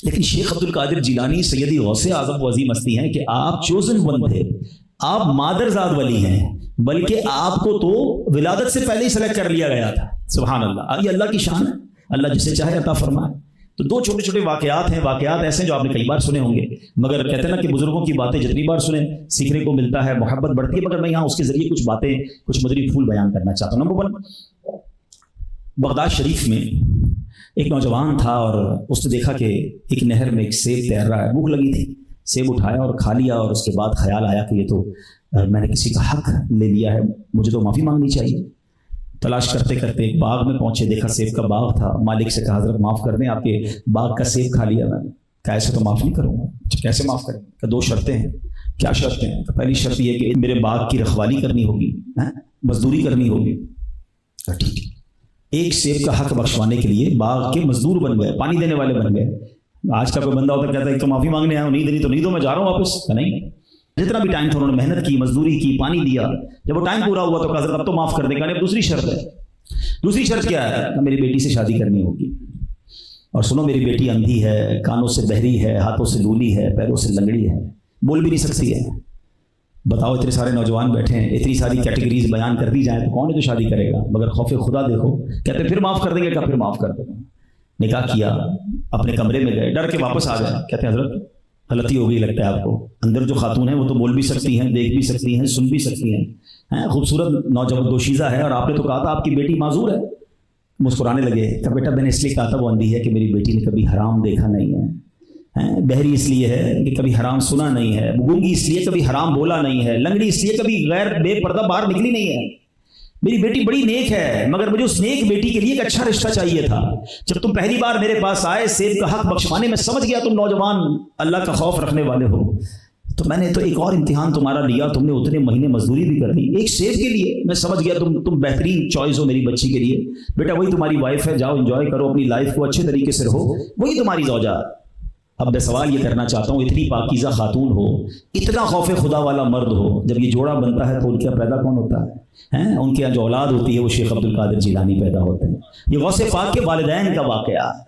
لیکن شیخ عبد القادر جیلانی سیدی غوث اعظم و عظیم ہستی ہیں کہ آپ چوزن ون تھے، آپ مادرزاد ولی ہیں، بلکہ آپ کو تو ولادت سے پہلے ہی سلیکٹ کر لیا گیا تھا۔ سبحان اللہ، یہ اللہ کی شان ہے، اللہ جسے چاہے عطا فرمائے۔ تو دو چھوٹے چھوٹے واقعات ہیں، واقعات ایسے ہیں جو آپ نے کئی بار سنے ہوں گے، مگر کہتے ہیں نا کہ بزرگوں کی باتیں جتنی بار سنیں سیکھنے کو ملتا ہے، محبت بڑھتی ہے۔ مگر میں یہاں اس کے ذریعے کچھ باتیں، کچھ مدری پھول بیان کرنا چاہتا ہوں۔ نمبر 1، بغداد شریف میں ایک نوجوان تھا اور اس نے دیکھا کہ ایک نہر میں ایک سیب تیر رہا ہے، بھوک لگی تھی، سیب اٹھایا اور کھا لیا، اور اس کے بعد خیال آیا کہ یہ تو میں نے کسی کا حق لے لیا ہے، مجھے تو معافی مانگنی چاہیے۔ تلاش کرتے کرتے ایک باغ میں پہنچے، دیکھا سیب کا باغ تھا، مالک سے کہا حضرت معاف کر دیں، آپ کے باغ کا سیب کھا لیا میں نے۔ کہا ایسے تو معاف نہیں کروں گا۔ کیسے معاف کریں؟ کہ 2 شرطیں ہیں۔ کیا شرطیں ہیں؟ پہلی شرط یہ کہ میرے باغ کی رکھوالی کرنی ہوگی، مزدوری کرنی ہوگی۔ ٹھیک ہے، ایک سیب کا حق بخشوانے کے لیے باغ کے مزدور بن گئے، پانی دینے والے بن گئے۔ آج کا کوئی بندہ ہوتا کہتا ہے کہ معافی مانگنے آیا ہوں، نہیں دینی تو نہیں دو، میں جا رہا ہوں واپس۔ نہیں، جتنا بھی ٹائم تھا انہوں نے محنت کی، مزدوری کی، پانی دیا۔ جب وہ ٹائم پورا ہوا تو کہا حضرت اب تو معاف کر دیں۔ کہا دوسری شرط ہے۔ دوسری شرط کیا ہے؟ کہ میری بیٹی سے شادی کرنی ہوگی، اور سنو میری بیٹی اندھی ہے، کانوں سے بہری ہے، ہاتھوں سے لولی ہے، پیروں سے لنگڑی ہے، بول بھی نہیں سکتی ہے۔ بتاؤ اتنے سارے نوجوان بیٹھے ہیں، اتنی ساری کیٹیگریز بیان کر دی جائیں تو کون ہے جو شادی کرے گا؟ مگر خوف خدا دیکھو، کہتے پھر معاف کر دیں گے۔ کہا پھر معاف کر دیں گے۔ نکاح کیا، اپنے کمرے میں گئے، ڈر کے واپس آ گئے۔ کہتے ہیں حضرت غلطی ہو گئی لگتا ہے آپ کو، اندر جو خاتون ہیں وہ تو بول بھی سکتی ہیں، دیکھ بھی سکتی ہیں، سن بھی سکتی ہیں، خوبصورت نوجوان دوشیزہ ہے، اور آپ نے تو کہا تھا آپ کی بیٹی معذور ہے۔ مسکرانے لگے کہ بیٹا میں نے اس لیے کہا تھا وہ اندھی ہے کہ میری بیٹی نے کبھی حرام دیکھا نہیں ہے، بہری اس لیے ہے کہ کبھی حرام سنا نہیں ہے، گونگی اس لیے کبھی حرام بولا نہیں ہے، لنگڑی اس لیے کبھی غیر بے پردہ باہر نکلی نہیں ہے۔ میری بیٹی بڑی نیک ہے، مگر مجھے اس نیک بیٹی کے لیے ایک اچھا رشتہ چاہیے تھا۔ جب تم پہلی بار میرے پاس آئے سیب کا حق بخشوانے میں سمجھ گیا تم نوجوان اللہ کا خوف رکھنے والے ہو، تو میں نے تو ایک اور امتحان تمہارا لیا، تم نے اتنے مہینے مزدوری بھی کر دی ایک سیب کے لیے۔ میں سمجھ گیا تم بہترین چوائس ہو میری بچی کے لیے۔ بیٹا وہی تمہاری وائف ہے، جاؤ انجوائے کرو اپنی لائف کو، اچھے طریقے سے رہو، وہی تمہاری زوجہ۔ اب میں سوال یہ کرنا چاہتا ہوں، اتنی پاکیزہ خاتون ہو، اتنا خوف خدا والا مرد ہو، جب یہ جوڑا بنتا ہے تو ان کے پیدا کون ہوتا ہے؟ ان کے جو اولاد ہوتی ہے وہ شیخ عبد القادر جیلانی پیدا ہوتے ہیں۔ یہ غوث پاک کے والدین کا واقعہ ہے۔